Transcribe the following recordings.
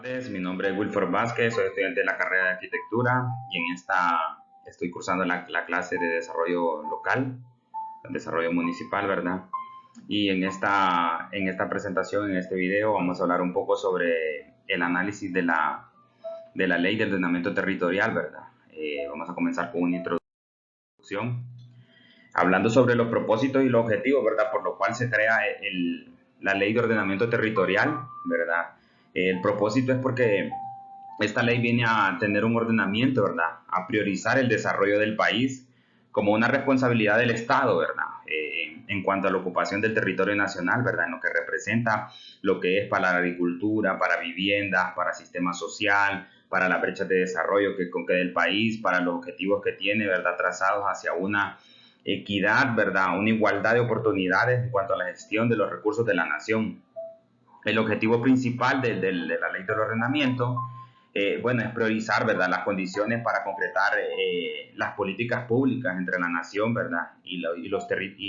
Mi nombre es Wilford Vázquez, soy estudiante de la carrera de arquitectura y en esta estoy cursando la clase de desarrollo local, desarrollo municipal, ¿verdad? Y en esta presentación, en este video, vamos a hablar un poco sobre el análisis de la ley del ordenamiento territorial, ¿verdad? Vamos a comenzar con una introducción, hablando sobre los propósitos y los objetivos, ¿verdad? Por lo cual se crea la ley de ordenamiento territorial, ¿verdad? El propósito es porque esta ley viene a tener un ordenamiento, ¿verdad? A priorizar el desarrollo del país como una responsabilidad del Estado, ¿verdad? En cuanto a la ocupación del territorio nacional, ¿verdad? En lo que representa lo que es para la agricultura, para viviendas, para sistema social, para las brechas de desarrollo que concede el país, para los objetivos que tiene, ¿verdad? Trazados hacia una equidad, ¿verdad? Una igualdad de oportunidades en cuanto a la gestión de los recursos de la nación. El objetivo principal de la ley del ordenamiento, bueno, es priorizar, ¿verdad?, las condiciones para concretar las políticas públicas entre la nación, ¿verdad?, y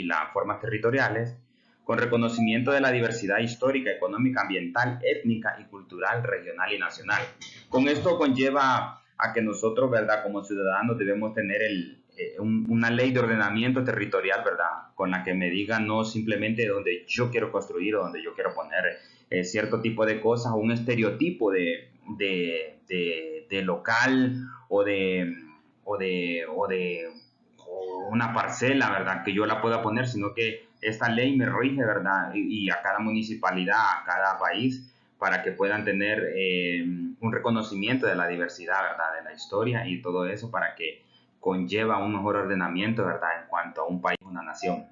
las formas territoriales, con reconocimiento de la diversidad histórica, económica, ambiental, étnica y cultural, regional y nacional. Con esto conlleva a que nosotros, ¿verdad?, como ciudadanos debemos tener una ley de ordenamiento territorial, ¿verdad?, con la que me diga no simplemente donde yo quiero construir o donde yo quiero poner cierto tipo de cosas o un estereotipo de local o o una parcela, ¿verdad? Que yo la pueda poner, sino que esta ley me rige, ¿verdad? Y a cada municipalidad, a cada país, para que puedan tener un reconocimiento de la diversidad, ¿verdad? De la historia y todo eso para que conlleva un mejor ordenamiento, ¿verdad? En cuanto a un país, una nación.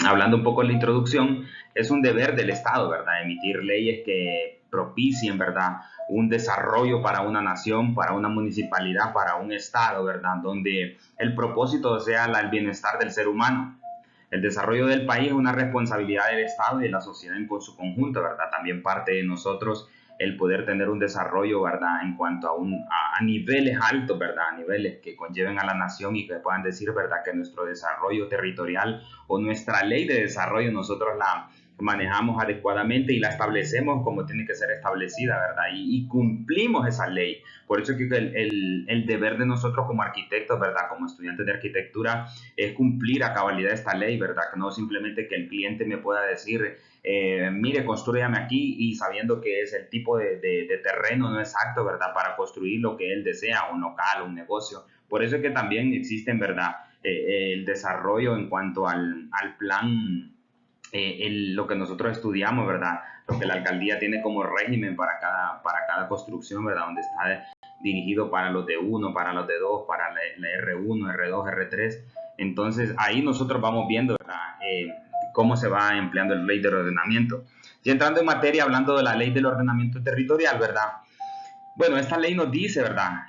Hablando un poco de la introducción, es un deber del Estado, ¿verdad? Emitir leyes que propicien, ¿verdad? Un desarrollo para una nación, para una municipalidad, para un Estado, ¿verdad? Donde el propósito sea el bienestar del ser humano. El desarrollo del país es una responsabilidad del Estado y de la sociedad en su conjunto, ¿verdad? También parte de nosotros el poder tener un desarrollo, ¿verdad? En cuanto a niveles altos, ¿verdad? A niveles que conlleven a la nación y que puedan decir, ¿verdad? Que nuestro desarrollo territorial o nuestra ley de desarrollo nosotros la manejamos adecuadamente y la establecemos como tiene que ser establecida, ¿verdad? Y cumplimos esa ley. Por eso que el deber de nosotros como arquitectos, ¿verdad? Como estudiantes de arquitectura, es cumplir a cabalidad esta ley, ¿verdad? Que no simplemente que el cliente me pueda decir, mire, construyame aquí y sabiendo que es el tipo de terreno no exacto, ¿verdad? Para construir lo que él desea, un local, un negocio. Por eso es que también existen, ¿verdad? El desarrollo en cuanto al plan, lo que nosotros estudiamos, ¿verdad? Lo que la alcaldía tiene como régimen para cada construcción, ¿verdad? Donde está dirigido para los de 1, para los de 2, para la R1, R2, R3. Entonces ahí nosotros vamos viendo, ¿verdad? Cómo se va empleando la ley del ordenamiento. Y entrando en materia, hablando de la ley del ordenamiento territorial, ¿verdad? Bueno, esta ley nos dice, ¿verdad?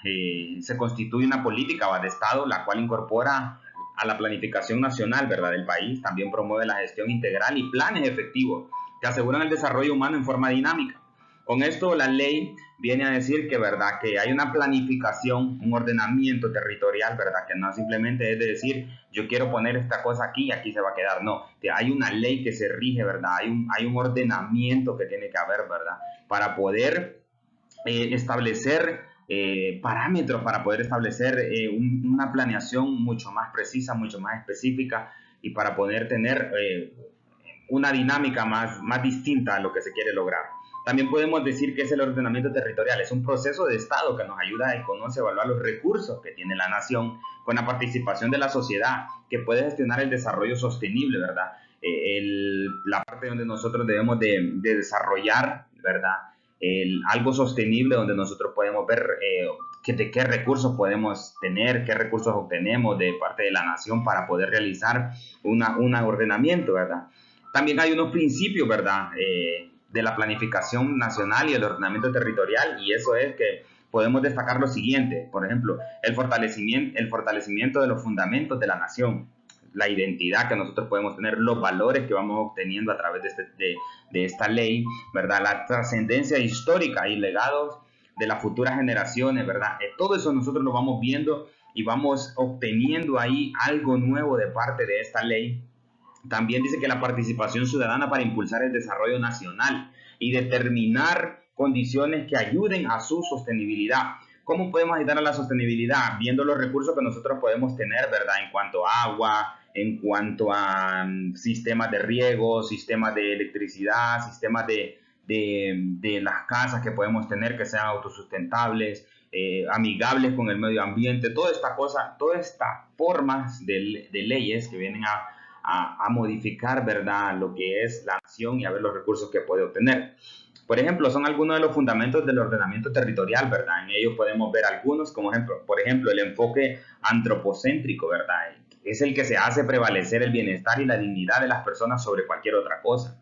Se constituye una política de Estado, la cual incorpora a la planificación nacional, ¿verdad? Del país, también promueve la gestión integral y planes efectivos que aseguran el desarrollo humano en forma dinámica. Con esto, la ley viene a decir que, ¿verdad? Que hay una planificación, un ordenamiento territorial, ¿verdad? Que no simplemente es de decir, yo quiero poner esta cosa aquí y aquí se va a quedar. No, que hay una ley que se rige, ¿verdad? Hay un ordenamiento que tiene que haber, ¿verdad? Para poder establecer parámetros, para poder establecer una planeación mucho más precisa, mucho más específica y para poder tener una dinámica más distinta a lo que se quiere lograr. También podemos decir que es el ordenamiento territorial, es un proceso de Estado que nos ayuda a conocer, evaluar los recursos que tiene la nación con la participación de la sociedad, que puede gestionar el desarrollo sostenible, ¿verdad? La parte donde nosotros debemos de desarrollar, ¿verdad? Algo sostenible donde nosotros podemos ver de qué recursos podemos tener, qué recursos obtenemos de parte de la nación para poder realizar un ordenamiento, ¿verdad? También hay unos principios, ¿verdad? De la planificación nacional y el ordenamiento territorial, y eso es que podemos destacar lo siguiente, por ejemplo, el fortalecimiento de los fundamentos de la nación, la identidad que nosotros podemos tener, los valores que vamos obteniendo a través de esta ley, ¿verdad? La trascendencia histórica y legados de las futuras generaciones, ¿verdad? Todo eso nosotros lo vamos viendo y vamos obteniendo ahí algo nuevo de parte de esta ley. También dice que la participación ciudadana para impulsar el desarrollo nacional y determinar condiciones que ayuden a su sostenibilidad. ¿Cómo podemos ayudar a la sostenibilidad? Viendo los recursos que nosotros podemos tener, ¿verdad? En cuanto a agua, en cuanto a sistemas de riego, sistemas de electricidad, sistemas de las casas que podemos tener que sean autosustentables, amigables con el medio ambiente, toda esta cosa, todas estas formas de leyes que vienen a modificar, ¿verdad?, lo que es la nación y a ver los recursos que puede obtener. Por ejemplo, son algunos de los fundamentos del ordenamiento territorial, ¿verdad? En ellos podemos ver algunos, como por ejemplo, el enfoque antropocéntrico, ¿verdad? Es el que se hace prevalecer el bienestar y la dignidad de las personas sobre cualquier otra cosa,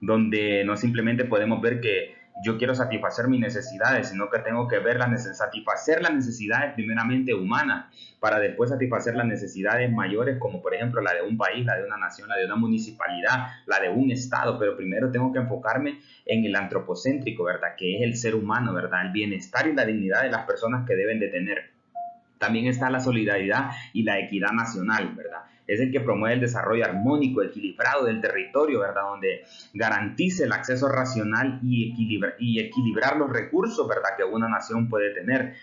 donde no simplemente podemos ver que yo quiero satisfacer mis necesidades, sino que tengo que ver satisfacer las necesidades primeramente humanas, para después satisfacer las necesidades mayores, como por ejemplo la de un país, la de una nación, la de una municipalidad, la de un estado, pero primero tengo que enfocarme en el antropocéntrico, ¿verdad? Que es el ser humano, ¿verdad? El bienestar y la dignidad de las personas que deben de tener. También está la solidaridad y la equidad nacional, ¿verdad? Es el que promueve el desarrollo armónico, equilibrado del territorio, ¿verdad? Donde garantice el acceso racional y equilibrar los recursos, ¿verdad?, que una nación puede tener.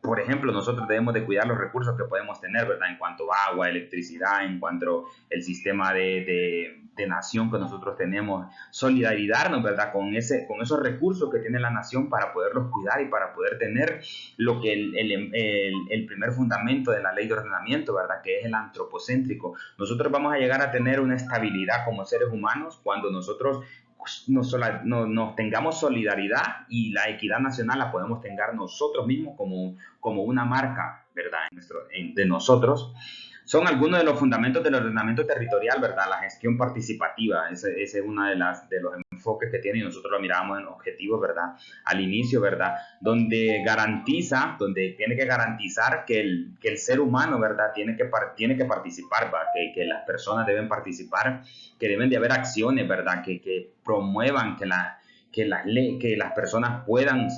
Por ejemplo, nosotros debemos de cuidar los recursos que podemos tener, ¿verdad?, en cuanto a agua, electricidad, en cuanto al sistema de nación que nosotros tenemos. Solidarizarnos, ¿verdad?, con esos recursos que tiene la nación para poderlos cuidar y para poder tener lo que el primer fundamento de la ley de ordenamiento, ¿verdad?, que es el antropocéntrico. Nosotros vamos a llegar a tener una estabilidad como seres humanos cuando nosotros nos tengamos solidaridad, y la equidad nacional la podemos tener nosotros mismos como una marca, ¿verdad?, de nosotros. Son algunos de los fundamentos del ordenamiento territorial, ¿verdad? La gestión participativa, ese es uno de los enfoques que tiene, y nosotros lo mirábamos en objetivos, ¿verdad?, al inicio, ¿verdad?, donde tiene que garantizar que el ser humano, ¿verdad?, tiene que participar, ¿verdad?, que las personas deben participar, que deben de haber acciones, ¿verdad?, que promuevan que las personas puedan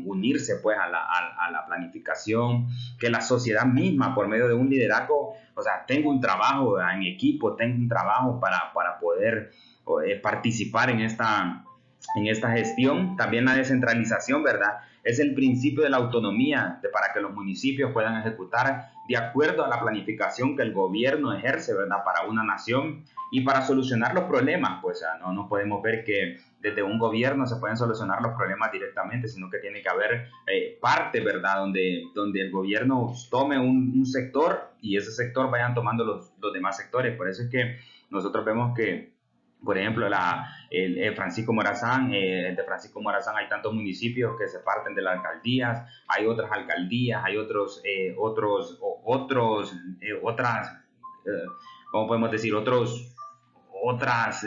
unirse, pues, a la planificación, que la sociedad misma, por medio de un liderazgo, o sea, tengo un trabajo en equipo, tengo un trabajo para poder participar en esta gestión. También la descentralización, ¿verdad?, es el principio de la autonomía para que los municipios puedan ejecutar de acuerdo a la planificación que el gobierno ejerce, ¿verdad?, para una nación y para solucionar los problemas. Pues no podemos ver que desde un gobierno se pueden solucionar los problemas directamente, sino que tiene que haber parte, ¿verdad?, donde el gobierno tome un sector y ese sector vayan tomando los demás sectores. Por eso es que nosotros vemos que, por ejemplo, Francisco Morazán, de Francisco Morazán hay tantos municipios que se parten de las alcaldías, hay otras alcaldías, hay otras, ¿cómo podemos decir? Otras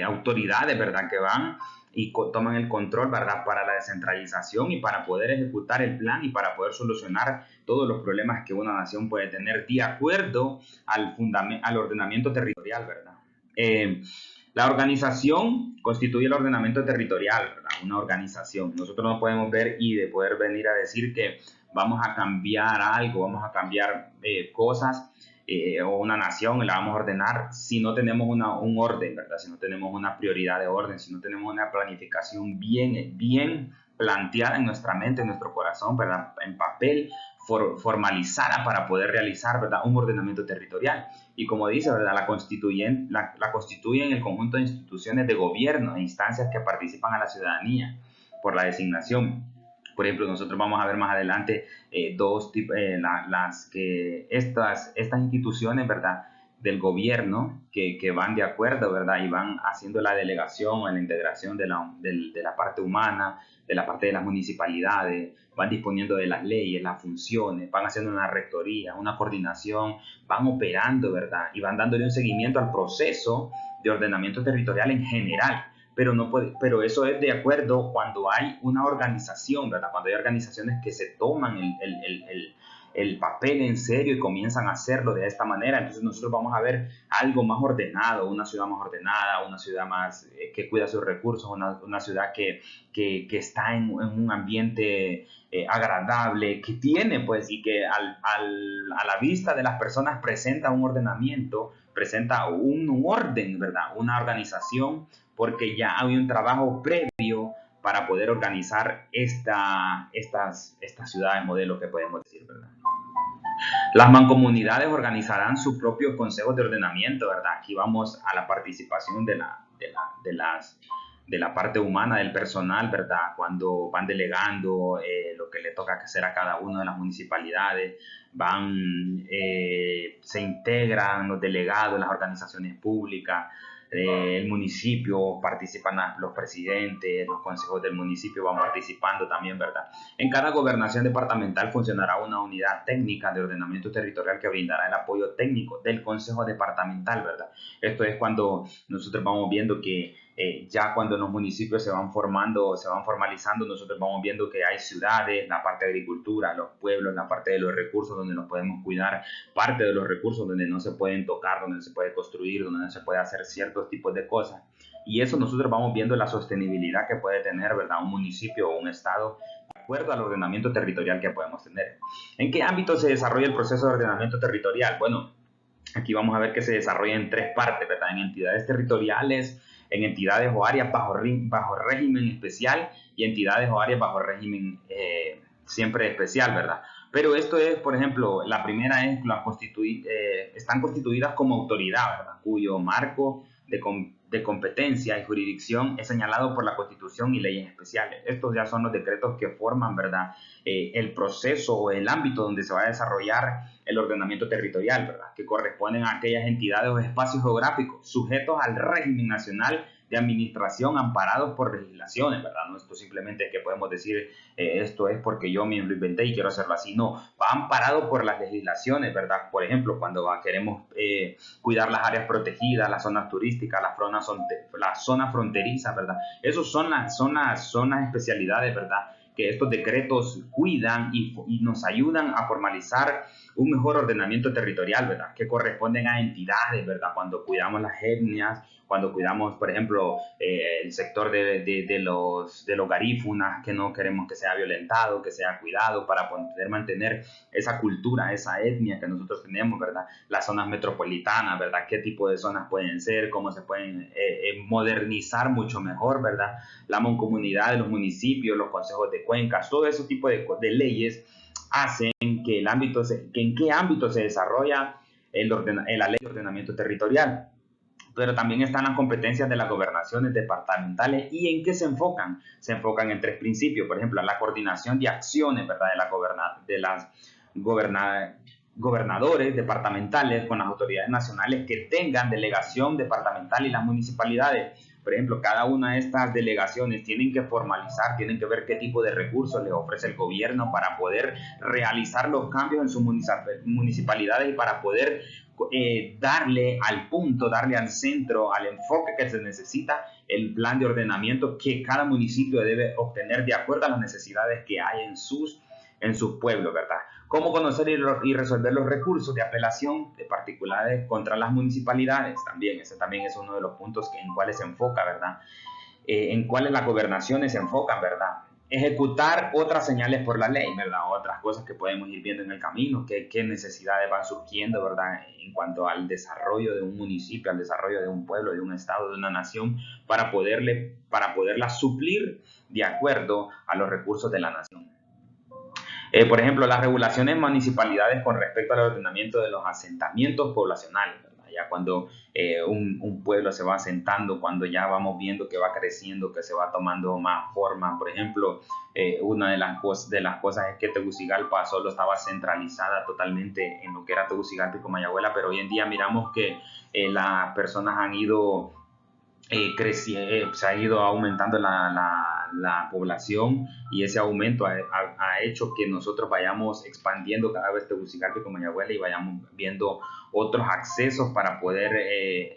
autoridades, ¿verdad?, que van y toman el control, ¿verdad?, para la descentralización y para poder ejecutar el plan y para poder solucionar todos los problemas que una nación puede tener de acuerdo al ordenamiento territorial, ¿verdad? La organización constituye el ordenamiento territorial, ¿verdad? Una organización. Nosotros no podemos ver y de poder venir a decir que vamos a cambiar algo, vamos a cambiar cosas, o una nación la vamos a ordenar si no tenemos un orden, ¿verdad? Si no tenemos una prioridad de orden, si no tenemos una planificación bien planteada en nuestra mente, en nuestro corazón, ¿verdad?, en papel, formalizada para poder realizar, ¿verdad?, un ordenamiento territorial. Y como dice, ¿verdad?, la constituyen el conjunto de instituciones de gobierno e instancias que participan a la ciudadanía por la designación. Por ejemplo, nosotros vamos a ver más adelante estas instituciones, ¿verdad?, del gobierno que van de acuerdo, ¿verdad?, y van haciendo la delegación o la integración de la parte humana, de la parte de las municipalidades, van disponiendo de las leyes, las funciones, van haciendo una rectoría, una coordinación, van operando, ¿verdad?, y van dándole un seguimiento al proceso de ordenamiento territorial en general. Pero eso es de acuerdo cuando hay una organización, ¿verdad?, cuando hay organizaciones que se toman el papel en serio y comienzan a hacerlo de esta manera. Entonces nosotros vamos a ver algo más ordenado, una ciudad más ordenada, una ciudad más que cuida sus recursos, una ciudad que está en un ambiente agradable, que tiene, pues, y que a la vista de las personas presenta un ordenamiento, presenta un orden, ¿verdad?, una organización, porque ya hay un trabajo previo para poder organizar estas ciudades modelo que podemos decir, ¿verdad? Las mancomunidades organizarán sus propios consejos de ordenamiento, ¿verdad? Aquí vamos a la participación de la parte humana del personal, ¿verdad? Cuando van delegando lo que le toca hacer a cada una de las municipalidades, se integran los delegados en las organizaciones públicas, el municipio, participan los presidentes, los consejos del municipio van participando también, ¿verdad? En cada gobernación departamental funcionará una unidad técnica de ordenamiento territorial que brindará el apoyo técnico del consejo departamental, ¿verdad? Esto es cuando nosotros vamos viendo que ya cuando los municipios se van formando, se van formalizando, nosotros vamos viendo que hay ciudades, la parte de agricultura, los pueblos, la parte de los recursos donde nos podemos cuidar, parte de los recursos donde no se pueden tocar, donde no se puede construir, donde no se puede hacer ciertos tipos de cosas. Y eso nosotros vamos viendo la sostenibilidad que puede tener, ¿verdad?, un municipio o un estado de acuerdo al ordenamiento territorial que podemos tener. ¿En qué ámbito se desarrolla el proceso de ordenamiento territorial? Bueno, aquí vamos a ver que se desarrolla en tres partes, ¿verdad? En entidades territoriales, en entidades o áreas bajo régimen especial y entidades o áreas bajo régimen siempre especial, ¿verdad? Pero esto es, por ejemplo, la primera es están constituidas como autoridad, ¿verdad?, cuyo marco de competencia y jurisdicción es señalado por la Constitución y leyes especiales. Estos ya son los decretos que forman, ¿verdad?, el proceso o el ámbito donde se va a desarrollar el ordenamiento territorial, ¿verdad?, que corresponden a aquellas entidades o espacios geográficos sujetos al régimen nacional de administración amparados por legislaciones, ¿verdad? No esto simplemente es que podemos decir esto es porque yo me lo inventé y quiero hacerlo así. No, va amparado por las legislaciones, ¿verdad? Por ejemplo, cuando queremos cuidar las áreas protegidas, las zonas turísticas, las zonas fronterizas, ¿verdad? Esas son las especialidades, ¿verdad?, que estos decretos cuidan y nos ayudan a formalizar un mejor ordenamiento territorial, ¿verdad?, que corresponden a entidades, ¿verdad?, cuando cuidamos las etnias, cuando cuidamos, por ejemplo, el sector de los garífunas, que no queremos que sea violentado, que sea cuidado para poder mantener esa cultura, esa etnia que nosotros tenemos, ¿verdad? Las zonas metropolitanas, ¿verdad? ¿Qué tipo de zonas pueden ser? ¿Cómo se pueden modernizar mucho mejor, ¿verdad? La mancomunidad de los municipios, los consejos de cuencas, todo ese tipo de leyes hacen que en qué ámbito se desarrolla la ley de ordenamiento territorial. Pero también están las competencias de las gobernaciones departamentales y en qué se enfocan. Se enfocan en tres principios, por ejemplo, la coordinación de acciones, ¿verdad?, de las gobernadores departamentales con las autoridades nacionales que tengan delegación departamental y las municipalidades. Por ejemplo, cada una de estas delegaciones tienen que formalizar, tienen que ver qué tipo de recursos les ofrece el gobierno para poder realizar los cambios en sus municipalidades y para poder darle al punto, darle al centro, al enfoque que se necesita el plan de ordenamiento que cada municipio debe obtener de acuerdo a las necesidades que hay en sus pueblos, ¿verdad? Cómo conocer y resolver los recursos de apelación de particulares contra las municipalidades. Ese también es uno de los puntos en cuales se enfoca, ¿verdad? En cuáles las gobernaciones se enfocan, ¿verdad? Ejecutar otras señales por la ley, ¿verdad? Otras cosas que podemos ir viendo en el camino, qué necesidades van surgiendo, ¿verdad?, en cuanto al desarrollo de un municipio, al desarrollo de un pueblo, de un estado, de una nación, para poderla suplir de acuerdo a los recursos de la nación. Por ejemplo, las regulaciones municipalidades con respecto al ordenamiento de los asentamientos poblacionales, ¿verdad? Ya cuando un pueblo se va asentando, cuando ya vamos viendo que va creciendo, que se va tomando más forma. Por ejemplo, una de las cosas es que Tegucigalpa solo estaba centralizada totalmente en lo que era Tegucigalpa y Comayagüela, pero hoy en día miramos que las personas han ido se ha ido aumentando la población y ese aumento ha hecho que nosotros vayamos expandiendo cada vez Tegucigalpa y Comayagüela y vayamos viendo otros accesos para poder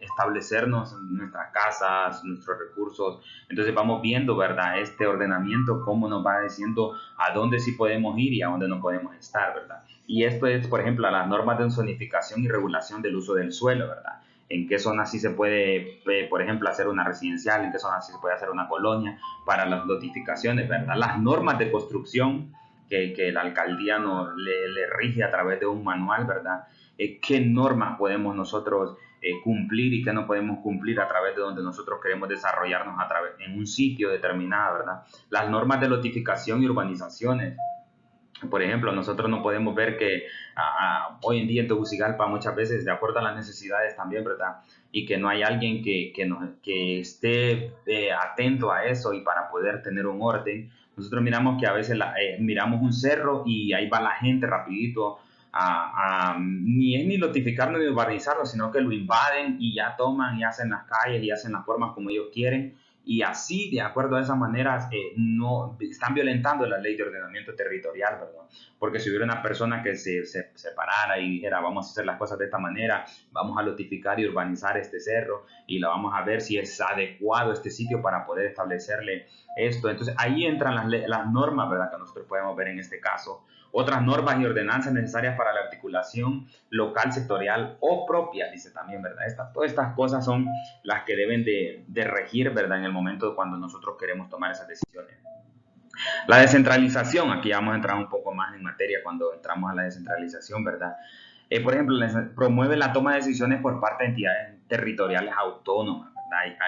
establecernos en nuestras casas, nuestros recursos. Entonces vamos viendo, ¿verdad?, este ordenamiento, cómo nos va diciendo a dónde sí podemos ir y a dónde no podemos estar, ¿verdad? Y esto es, por ejemplo, las normas de zonificación y regulación del uso del suelo, ¿verdad? En qué zona sí se puede, por ejemplo, hacer una residencial, en qué zona sí se puede hacer una colonia, para las notificaciones, ¿verdad? Las normas de construcción que la alcaldía le rige a través de un manual, ¿verdad? ¿Qué normas podemos nosotros cumplir y qué no podemos cumplir a través de donde nosotros queremos desarrollarnos en un sitio determinado, ¿verdad? Las normas de lotificación y urbanizaciones. Por ejemplo, nosotros no podemos ver que hoy en día en Tegucigalpa muchas veces, de acuerdo a las necesidades también, ¿verdad? Y que no hay alguien que esté atento a eso y para poder tener un orden. Nosotros miramos que a veces miramos un cerro y ahí va la gente rapidito ni es ni notificarlo ni urbanizarlo, sino que lo invaden y ya toman y hacen las calles y hacen las formas como ellos quieren. Y así, de acuerdo a esas maneras, no están violentando la ley de ordenamiento territorial, ¿verdad? Porque si hubiera una persona que se parara y dijera, vamos a hacer las cosas de esta manera, vamos a notificar y urbanizar este cerro y la vamos a ver si es adecuado este sitio para poder establecerle esto. Entonces ahí entran las normas, ¿verdad? Que nosotros podemos ver en este caso. Otras normas y ordenanzas necesarias para la articulación local, sectorial o propia, dice también, ¿verdad? Todas estas cosas son las que deben de regir, ¿verdad? En el momento cuando nosotros queremos tomar esas decisiones. La descentralización, aquí vamos a entrar un poco más en materia cuando entramos a la descentralización, ¿verdad? Por ejemplo, promueve la toma de decisiones por parte de entidades territoriales autónomas, ¿verdad?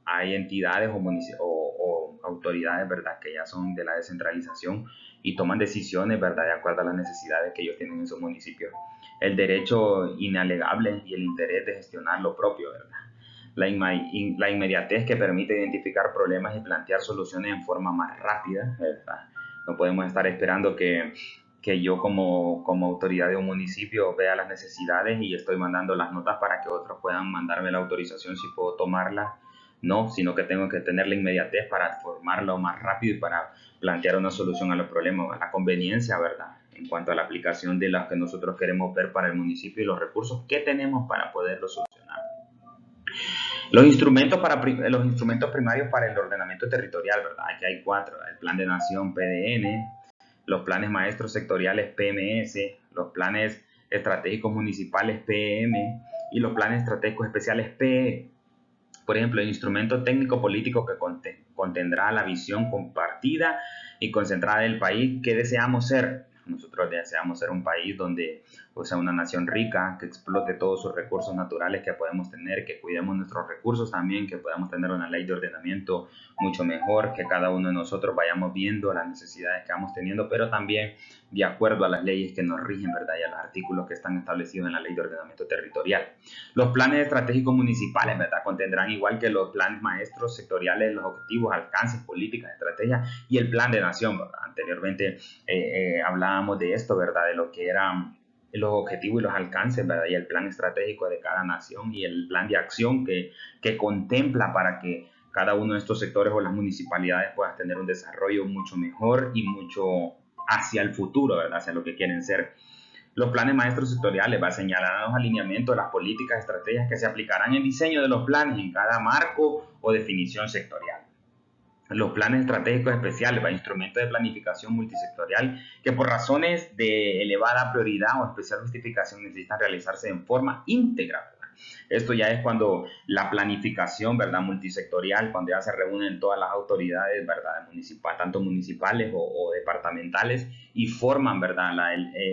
Hay entidades o autoridades, ¿verdad?, que ya son de la descentralización y toman decisiones, ¿verdad?, de acuerdo a las necesidades que ellos tienen en su municipio. El derecho inalegable y el interés de gestionar lo propio, ¿verdad? La inmediatez que permite identificar problemas y plantear soluciones en forma más rápida, ¿verdad? No podemos estar esperando que yo como autoridad de un municipio vea las necesidades y estoy mandando las notas para que otros puedan mandarme la autorización si puedo tomarla. No, sino que tengo que tener la inmediatez para formarlo más rápido y para plantear una solución a los problemas, la conveniencia, ¿verdad? En cuanto a la aplicación de las que nosotros queremos ver para el municipio y los recursos que tenemos para poderlo solucionar. Los instrumentos primarios para el ordenamiento territorial, ¿verdad? Aquí hay 4, el Plan de Nación PDN, los planes maestros sectoriales PMS, los planes estratégicos municipales PM y los planes estratégicos especiales PE. Por ejemplo, el instrumento técnico político que contendrá la visión compartida y concentrada del país que deseamos ser. Nosotros deseamos ser un país donde, o sea, una nación rica, que explote todos sus recursos naturales que podemos tener, que cuidemos nuestros recursos también, que podamos tener una ley de ordenamiento mucho mejor, que cada uno de nosotros vayamos viendo las necesidades que vamos teniendo, pero también de acuerdo a las leyes que nos rigen, ¿verdad? Y a los artículos que están establecidos en la ley de ordenamiento territorial. Los planes estratégicos municipales, ¿verdad?, contendrán, igual que los planes maestros sectoriales, los objetivos, alcances, políticas, estrategias y el plan de nación, ¿verdad? Anteriormente hablábamos de esto, ¿verdad?, de lo que eran los objetivos y los alcances, ¿verdad?, y el plan estratégico de cada nación y el plan de acción que contempla para que cada uno de estos sectores o las municipalidades puedan tener un desarrollo mucho mejor y mucho hacia el futuro, ¿verdad?, hacia lo que quieren ser. Los planes maestros sectoriales señalarán los alineamientos de las políticas, estrategias que se aplicarán en diseño de los planes en cada marco o definición sectorial. Los planes estratégicos especiales, instrumentos de planificación multisectorial que por razones de elevada prioridad o especial justificación necesitan realizarse en forma íntegra, ¿verdad? Esto ya es cuando la planificación, ¿verdad?, multisectorial, cuando ya se reúnen todas las autoridades, ¿verdad?, tanto municipales o departamentales, y forman, ¿verdad?,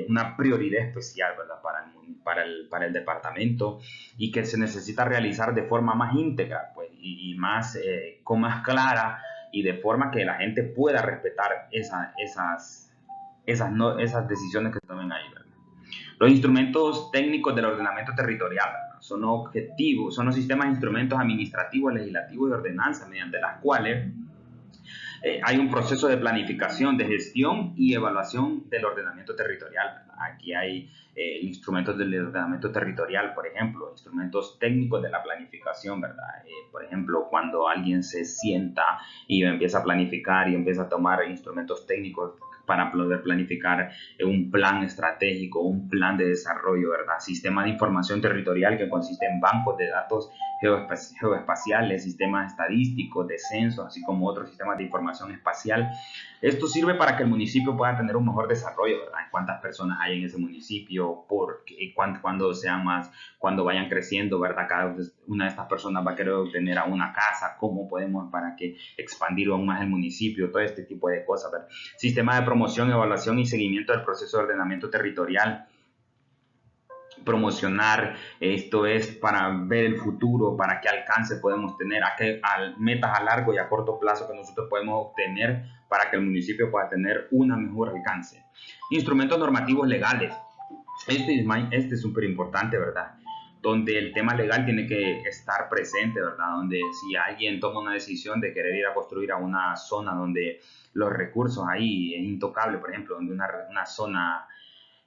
una prioridad especial, ¿verdad?, para el departamento, y que se necesita realizar de forma más íntegra, pues, y más clara, y de forma que la gente pueda respetar esas decisiones que se tomen ahí, ¿verdad? Los instrumentos técnicos del ordenamiento territorial, ¿verdad?, son los sistemas de instrumentos administrativos, legislativos y ordenanzas mediante las cuales hay un proceso de planificación, de gestión y evaluación del ordenamiento territorial, ¿verdad? Aquí hay instrumentos del ordenamiento territorial, por ejemplo, instrumentos técnicos de la planificación, ¿verdad? Por ejemplo, cuando alguien se sienta y empieza a planificar y empieza a tomar instrumentos técnicos para poder planificar un plan estratégico, un plan de desarrollo, ¿verdad? Sistema de información territorial que consiste en bancos de datos geoespaciales, sistemas estadísticos, de censo, así como otros sistemas de información espacial. Esto sirve para que el municipio pueda tener un mejor desarrollo, ¿verdad? Cuántas personas hay en ese municipio, cuando vayan creciendo, ¿verdad? Cada una de estas personas va a querer obtener a una casa, cómo podemos para que expandir aún más el municipio, todo este tipo de cosas, ¿verdad? Sistema de promoción, evaluación y seguimiento del proceso de ordenamiento territorial promocionar, esto es para ver el futuro, para qué alcance podemos tener, a qué metas a largo y a corto plazo que nosotros podemos obtener para que el municipio pueda tener una mejor alcance. Instrumentos normativos legales. Este es súper importante, ¿verdad? Donde el tema legal tiene que estar presente, ¿verdad? Donde si alguien toma una decisión de querer ir a construir a una zona donde los recursos ahí es intocable, por ejemplo, donde una zona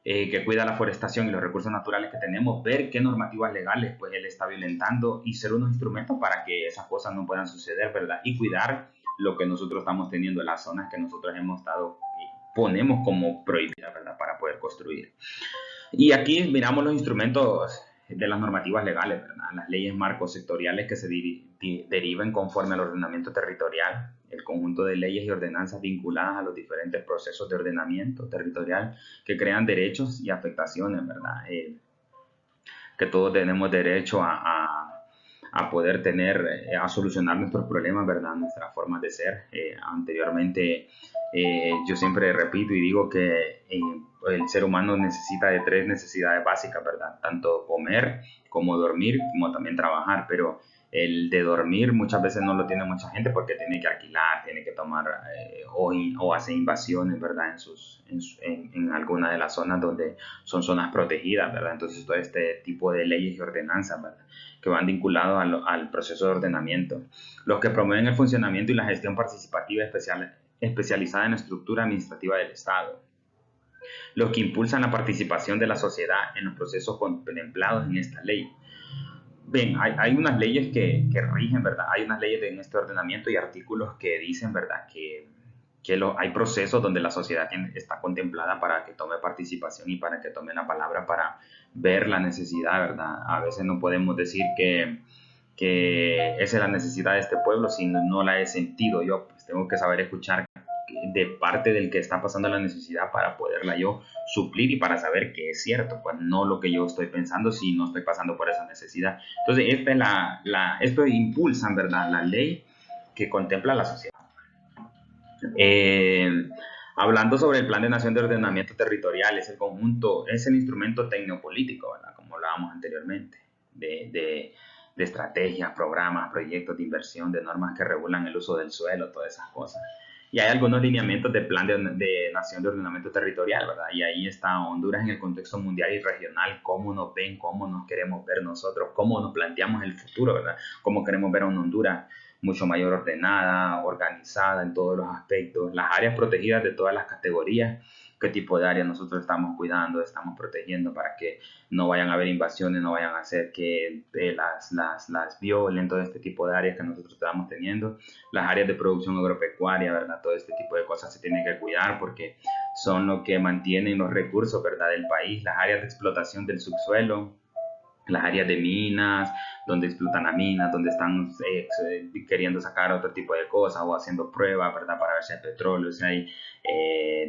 que cuida la forestación y los recursos naturales que tenemos, ver qué normativas legales pues él está violentando y ser unos instrumentos para que esas cosas no puedan suceder, ¿verdad? Y cuidar lo que nosotros estamos teniendo en las zonas que nosotros hemos estado, ponemos como prohibidas, ¿verdad? Para poder construir. Y aquí miramos los instrumentos de las normativas legales, ¿verdad? Las leyes marcos sectoriales que se deriven conforme al ordenamiento territorial, el conjunto de leyes y ordenanzas vinculadas a los diferentes procesos de ordenamiento territorial que crean derechos y afectaciones, ¿verdad? Que todos tenemos derecho a poder tener, a solucionar nuestros problemas, ¿verdad? Nuestras formas de ser. Anteriormente, yo siempre repito y digo que el ser humano necesita de 3 necesidades básicas, ¿verdad? Tanto comer como dormir, como también trabajar, pero el de dormir muchas veces no lo tiene mucha gente porque tiene que alquilar, tiene que tomar o hacer invasiones, ¿verdad? En alguna de las zonas donde son zonas protegidas, ¿verdad? Entonces todo este tipo de leyes y ordenanzas, ¿verdad? Que van vinculados al proceso de ordenamiento. Los que promueven el funcionamiento y la gestión participativa especializada en la estructura administrativa del Estado. Los que impulsan la participación de la sociedad en los procesos contemplados en esta ley. Ven, hay unas leyes que rigen, ¿verdad? Hay unas leyes en este ordenamiento y artículos que dicen, ¿verdad? Que hay procesos donde la sociedad está contemplada para que tome participación y para que tome la palabra para ver la necesidad, ¿verdad? A veces no podemos decir que esa es la necesidad de este pueblo si no la he sentido yo, pues tengo que saber escuchar de parte del que está pasando la necesidad para poderla yo suplir y para saber que es cierto, pues no lo que yo estoy pensando si no estoy pasando por esa necesidad. Entonces, esto impulsan, ¿verdad? La ley que contempla la sociedad. Hablando sobre el Plan de Nación de Ordenamiento Territorial, es el conjunto, es el instrumento tecnopolítico, ¿verdad? Como hablábamos anteriormente, de estrategias, programas, proyectos de inversión, de normas que regulan el uso del suelo, todas esas cosas. Y hay algunos lineamientos del Plan de Nación de Ordenamiento Territorial, ¿verdad? Y ahí está Honduras en el contexto mundial y regional, cómo nos ven, cómo nos queremos ver nosotros, cómo nos planteamos el futuro, ¿verdad? Cómo queremos ver a una Honduras mucho mayor ordenada, organizada en todos los aspectos, las áreas protegidas de todas las categorías, qué tipo de áreas nosotros estamos cuidando, estamos protegiendo para que no vayan a haber invasiones, no vayan a hacer que las violen, todo este tipo de áreas que nosotros estamos teniendo, las áreas de producción agropecuaria, ¿verdad? Todo este tipo de cosas se tienen que cuidar porque son lo que mantienen los recursos, ¿verdad? Del país, las áreas de explotación del subsuelo, las áreas de minas, donde explotan las minas, donde están queriendo sacar otro tipo de cosas o haciendo pruebas, ¿verdad? Para ver si hay petróleo, si hay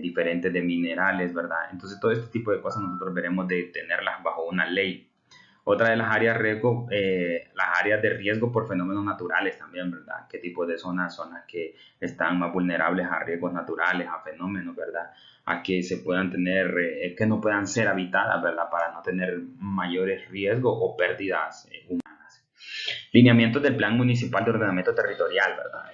diferentes de minerales, ¿verdad? Entonces todo este tipo de cosas nosotros veremos de tenerlas bajo una ley. Otra de las áreas de riesgo por fenómenos naturales también, ¿verdad? ¿Qué tipo de zonas que están más vulnerables a riesgos naturales, a fenómenos, ¿verdad? A que se puedan tener, que no puedan ser habitadas, ¿verdad? Para no tener mayores riesgos o pérdidas humanas. Lineamientos del Plan Municipal de Ordenamiento Territorial, ¿verdad?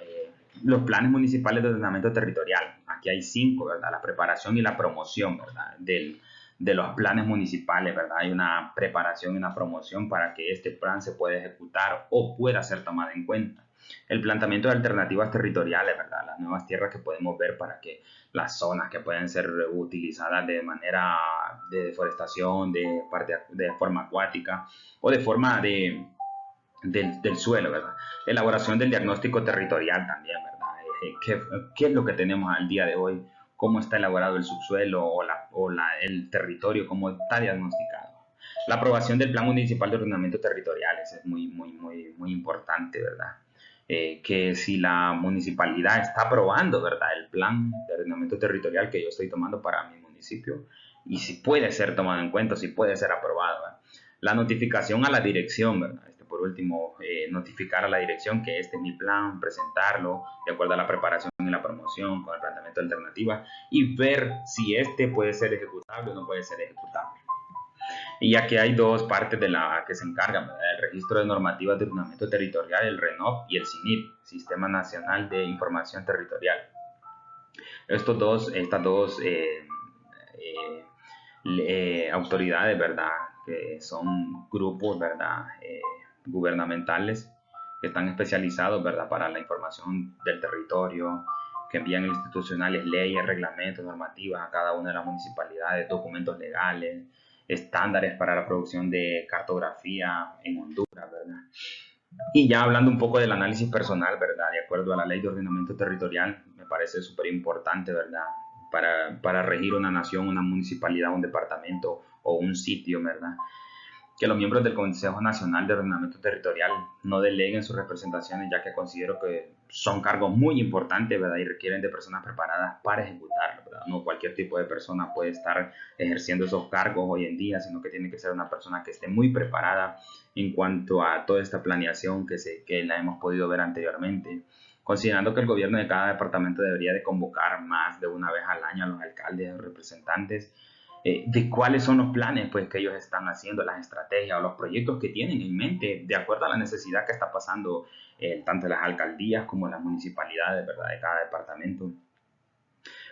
Los planes municipales de ordenamiento territorial, aquí hay 5, ¿verdad? La preparación y la promoción, ¿verdad? De los planes municipales, ¿verdad? Hay una preparación y una promoción para que este plan se pueda ejecutar o pueda ser tomado en cuenta. El planteamiento de alternativas territoriales, ¿verdad? Las nuevas tierras que podemos ver para que las zonas que pueden ser utilizadas de manera de deforestación, de forma acuática o de forma del suelo, ¿verdad? Elaboración del diagnóstico territorial también, ¿verdad? ¿Qué es lo que tenemos al día de hoy? ¿Cómo está elaborado el subsuelo el territorio? ¿Cómo está diagnosticado? La aprobación del Plan Municipal de Ordenamiento Territorial es muy importante, ¿verdad? Que si la municipalidad está aprobando, ¿verdad? El plan de ordenamiento territorial que yo estoy tomando para mi municipio y si puede ser tomado en cuenta, si puede ser aprobado, ¿verdad? La notificación a la dirección, ¿verdad? Por último, notificar a la dirección que este es mi plan, presentarlo de acuerdo a la preparación y la promoción con el planteamiento de alternativa y ver si este puede ser ejecutable o no puede ser ejecutable. Y aquí hay dos partes de la que se encargan, ¿verdad? El Registro de Normativas de Ordenamiento Territorial, el RENOP, y el SINIT, Sistema Nacional de Información Territorial. Estas dos autoridades, ¿verdad? Que son grupos, ¿verdad? Gubernamentales que están especializados, ¿verdad? Para la información del territorio, que envían institucionales, leyes, reglamentos, normativas a cada una de las municipalidades, documentos legales, estándares para la producción de cartografía en Honduras, ¿verdad? Y ya hablando un poco del análisis personal, ¿verdad? De acuerdo a la ley de ordenamiento territorial, me parece súper importante, ¿verdad? Para regir una nación, una municipalidad, un departamento o un sitio, ¿verdad? Que los miembros del Consejo Nacional de Ordenamiento Territorial no deleguen sus representaciones, ya que considero que son cargos muy importantes, ¿verdad? Y requieren de personas preparadas para ejecutarlo, ¿verdad? No cualquier tipo de persona puede estar ejerciendo esos cargos hoy en día, sino que tiene que ser una persona que esté muy preparada en cuanto a toda esta planeación que la hemos podido ver anteriormente. Considerando que el gobierno de cada departamento debería de convocar más de una vez al año a los alcaldes o representantes de cuáles son los planes pues, que ellos están haciendo, las estrategias o los proyectos que tienen en mente, de acuerdo a la necesidad que está pasando tanto las alcaldías como las municipalidades, ¿verdad? De cada departamento.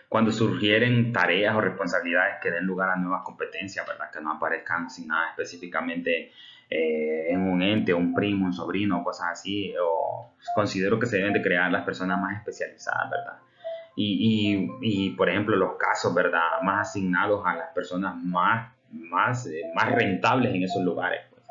Cuando surgieren tareas o responsabilidades que den lugar a nuevas competencias, ¿verdad? Que no aparezcan sin nada específicamente en un ente, un primo, un sobrino, cosas así, o considero que se deben de crear las personas más especializadas, ¿verdad? Por ejemplo, los casos, ¿verdad? Más asignados a las personas más rentables en esos lugares. Pues.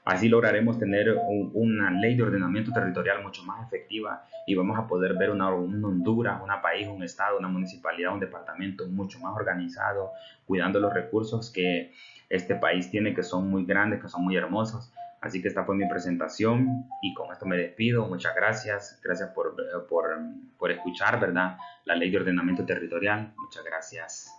Así lograremos tener una ley de ordenamiento territorial mucho más efectiva y vamos a poder ver una Honduras, un país, un estado, una municipalidad, un departamento mucho más organizado, cuidando los recursos que este país tiene, que son muy grandes, que son muy hermosos. Así que esta fue mi presentación y con esto me despido. Muchas gracias. Gracias por escuchar, ¿verdad? La ley de ordenamiento territorial. Muchas gracias.